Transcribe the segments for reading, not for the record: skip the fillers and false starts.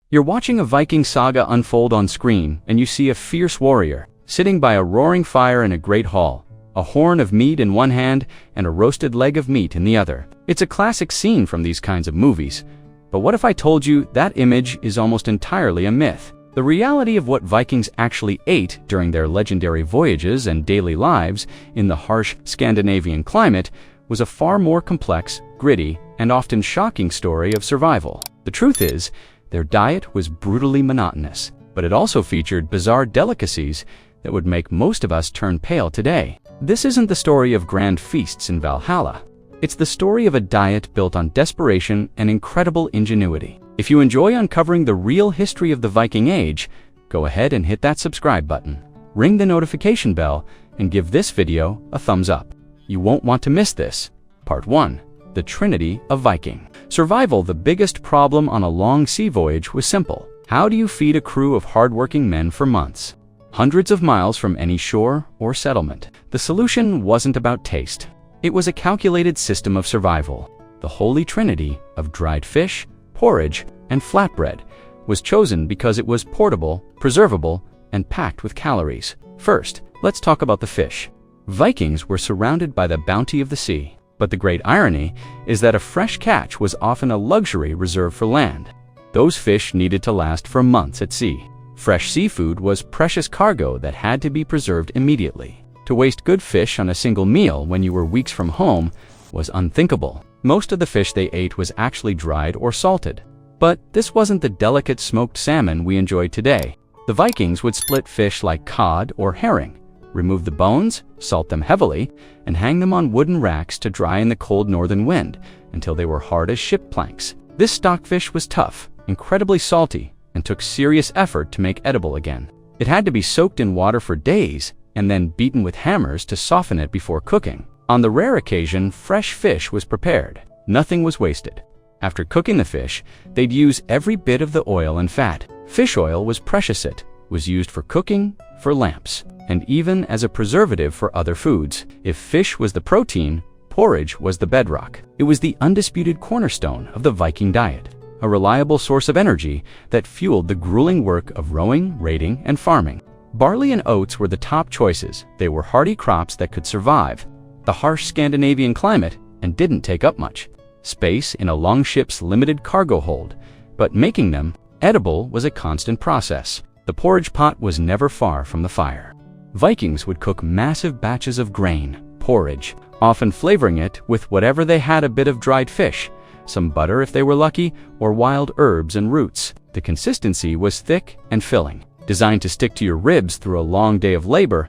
You're watching a Viking saga unfold on screen, and you see a fierce warrior sitting by a roaring fire in a great hall, a horn of meat in one hand and a roasted leg of meat in the other. It's a classic scene from these kinds of movies. But what if I told you that image is almost entirely a myth? The reality of what Vikings actually ate during their legendary voyages and daily lives in the harsh Scandinavian climate was a far more complex, gritty, and often shocking story of survival. The truth is, their diet was brutally monotonous, but it also featured bizarre delicacies that would make most of us turn pale today. This isn't the story of grand feasts in Valhalla. It's the story of a diet built on desperation and incredible ingenuity. If you enjoy uncovering the real history of the Viking Age, go ahead and hit that subscribe button, ring the notification bell, and give this video a thumbs up. You won't want to miss this. Part 1. The Trinity of Viking. Survival. The biggest problem on a long sea voyage was simple. How do you feed a crew of hardworking men for months, hundreds of miles from any shore or settlement? The solution wasn't about taste. It was a calculated system of survival. The holy trinity of dried fish, porridge, and flatbread was chosen because it was portable, preservable, and packed with calories. First, let's talk about the fish. Vikings were surrounded by the bounty of the sea, but the great irony is that a fresh catch was often a luxury reserved for land. Those fish needed to last for months at sea. Fresh seafood was precious cargo that had to be preserved immediately. To waste good fish on a single meal when you were weeks from home was unthinkable. Most of the fish they ate was actually dried or salted. But this wasn't the delicate smoked salmon we enjoy today. The Vikings would split fish like cod or herring, remove the bones, salt them heavily, and hang them on wooden racks to dry in the cold northern wind until they were hard as ship planks. This stockfish was tough, incredibly salty, and took serious effort to make edible again. It had to be soaked in water for days and then beaten with hammers to soften it before cooking. On the rare occasion fresh fish was prepared, nothing was wasted. After cooking the fish, they'd use every bit of the oil and fat. Fish oil was precious. It was used for cooking, for lamps, and even as a preservative for other foods. If fish was the protein, porridge was the bedrock. It was the undisputed cornerstone of the Viking diet, a reliable source of energy that fueled the grueling work of rowing, raiding, and farming. Barley and oats were the top choices. They were hardy crops that could survive the harsh Scandinavian climate and didn't take up much space in a longship's limited cargo hold, but making them edible was a constant process. The porridge pot was never far from the fire. Vikings would cook massive batches of grain, porridge, often flavoring it with whatever they had: a bit of dried fish, some butter if they were lucky, or wild herbs and roots. The consistency was thick and filling, designed to stick to your ribs through a long day of labor.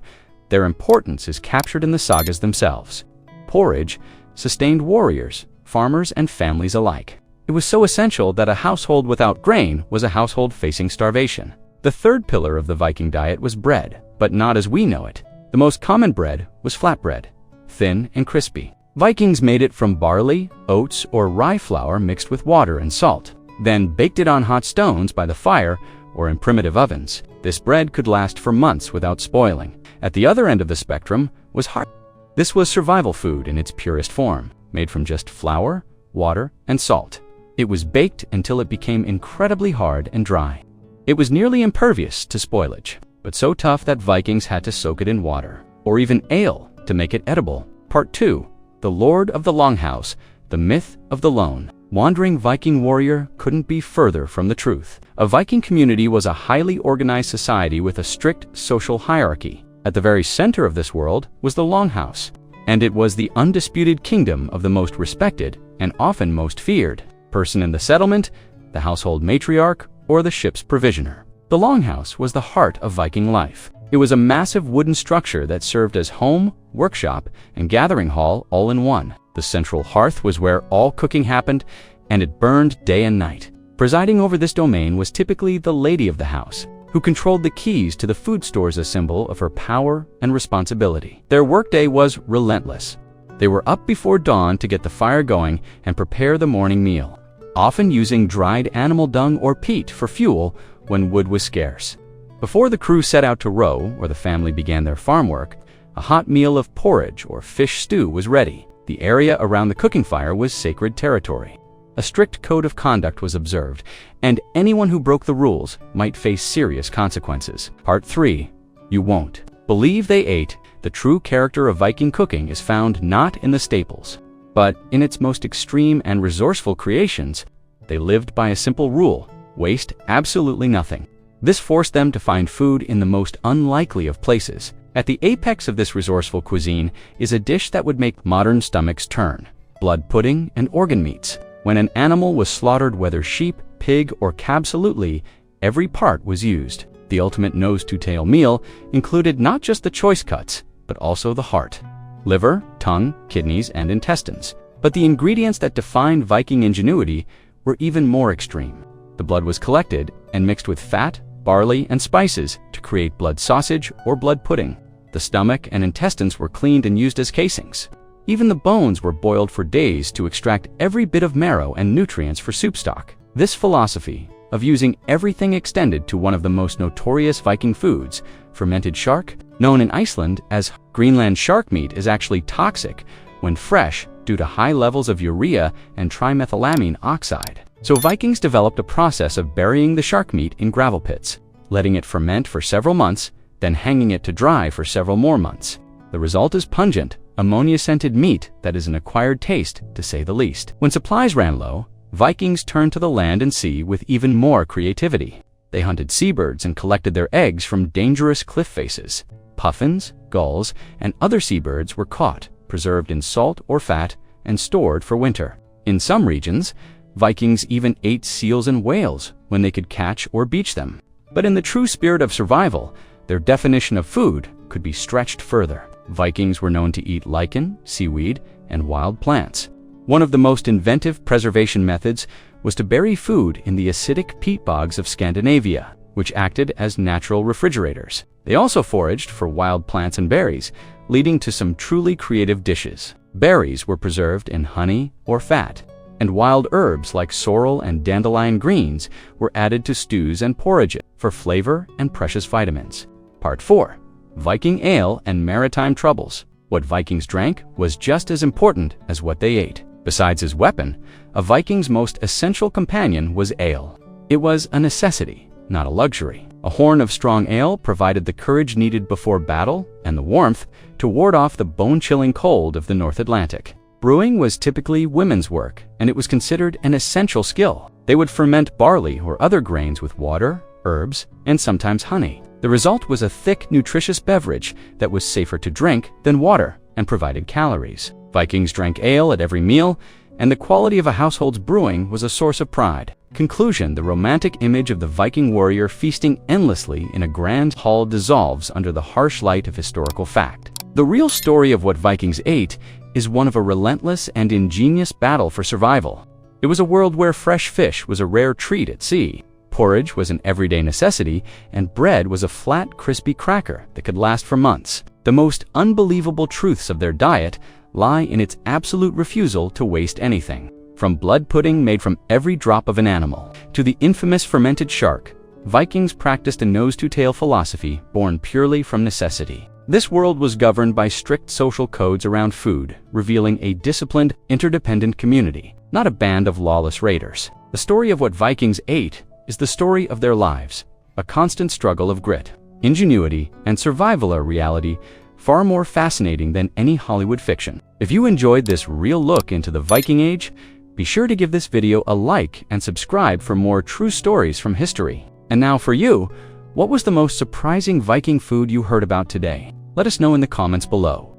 Their importance is captured in the sagas themselves. Porridge sustained warriors, farmers, and families alike. It was so essential that a household without grain was a household facing starvation. The third pillar of the Viking diet was bread, but not as we know it. The most common bread was flatbread, thin and crispy. Vikings made it from barley, oats, or rye flour mixed with water and salt, then baked it on hot stones by the fire or in primitive ovens. This bread could last for months without spoiling. At the other end of the spectrum was hard. This was survival food in its purest form, made from just flour, water, and salt. It was baked until it became incredibly hard and dry. It was nearly impervious to spoilage, but so tough that Vikings had to soak it in water, or even ale, to make it edible. Part 2. The Lord of the Longhouse, the myth of the lone wandering Viking warrior couldn't be further from the truth. A Viking community was a highly organized society with a strict social hierarchy. At the very center of this world was the Longhouse, and it was the undisputed kingdom of the most respected and often most feared person in the settlement, the household matriarch, or the ship's provisioner. The Longhouse was the heart of Viking life. It was a massive wooden structure that served as home, workshop, and gathering hall all in one. The central hearth was where all cooking happened, and it burned day and night. Presiding over this domain was typically the lady of the house, who controlled the keys to the food stores, a symbol of her power and responsibility. Their workday was relentless. They were up before dawn to get the fire going and prepare the morning meal, often using dried animal dung or peat for fuel when wood was scarce. Before the crew set out to row or the family began their farm work, a hot meal of porridge or fish stew was ready. The area around the cooking fire was sacred territory. A strict code of conduct was observed, and anyone who broke the rules might face serious consequences. Part 3. You won't believe they ate. The true character of Viking cooking is found not in the staples, but in its most extreme and resourceful creations. They lived by a simple rule: waste absolutely nothing. This forced them to find food in the most unlikely of places. At the apex of this resourceful cuisine is a dish that would make modern stomachs turn: blood pudding and organ meats. When an animal was slaughtered, whether sheep, pig, or absolutely every part was used. The ultimate nose-to-tail meal included not just the choice cuts, but also the heart, liver, tongue, kidneys, and intestines. But the ingredients that defined Viking ingenuity were even more extreme. The blood was collected and mixed with fat, barley, and spices to create blood sausage or blood pudding. The stomach and intestines were cleaned and used as casings. Even the bones were boiled for days to extract every bit of marrow and nutrients for soup stock. This philosophy of using everything extended to one of the most notorious Viking foods, fermented shark. Known in Iceland as Greenland shark meat, is actually toxic when fresh due to high levels of urea and trimethylamine oxide. So Vikings developed a process of burying the shark meat in gravel pits, letting it ferment for several months, then hanging it to dry for several more months. The result is pungent, ammonia-scented meat that is an acquired taste, to say the least. When supplies ran low, Vikings turned to the land and sea with even more creativity. They hunted seabirds and collected their eggs from dangerous cliff faces. Puffins, gulls, and other seabirds were caught, preserved in salt or fat, and stored for winter. In some regions, Vikings even ate seals and whales when they could catch or beach them. But in the true spirit of survival, their definition of food could be stretched further. Vikings were known to eat lichen, seaweed, and wild plants. One of the most inventive preservation methods was to bury food in the acidic peat bogs of Scandinavia, which acted as natural refrigerators. They also foraged for wild plants and berries, leading to some truly creative dishes. Berries were preserved in honey or fat, and wild herbs like sorrel and dandelion greens were added to stews and porridges for flavor and precious vitamins. Part 4. Viking ale and maritime troubles. What Vikings drank was just as important as what they ate. Besides his weapon, a Viking's most essential companion was ale. It was a necessity, not a luxury. A horn of strong ale provided the courage needed before battle and the warmth to ward off the bone-chilling cold of the North Atlantic. Brewing was typically women's work, and it was considered an essential skill. They would ferment barley or other grains with water, herbs, and sometimes honey. The result was a thick, nutritious beverage that was safer to drink than water and provided calories. Vikings drank ale at every meal, and the quality of a household's brewing was a source of pride. Conclusion: the romantic image of the Viking warrior feasting endlessly in a grand hall dissolves under the harsh light of historical fact. The real story of what Vikings ate is one of a relentless and ingenious battle for survival. It was a world where fresh fish was a rare treat at sea, porridge was an everyday necessity, and bread was a flat, crispy cracker that could last for months. The most unbelievable truths of their diet lie in its absolute refusal to waste anything. From blood pudding made from every drop of an animal to the infamous fermented shark, Vikings practiced a nose-to-tail philosophy born purely from necessity. This world was governed by strict social codes around food, revealing a disciplined, interdependent community, not a band of lawless raiders. The story of what Vikings ate is the story of their lives, a constant struggle of grit, ingenuity, and survival, a reality far more fascinating than any Hollywood fiction. If you enjoyed this real look into the Viking Age, be sure to give this video a like and subscribe for more true stories from history. And now for you, what was the most surprising Viking food you heard about today? Let us know in the comments below.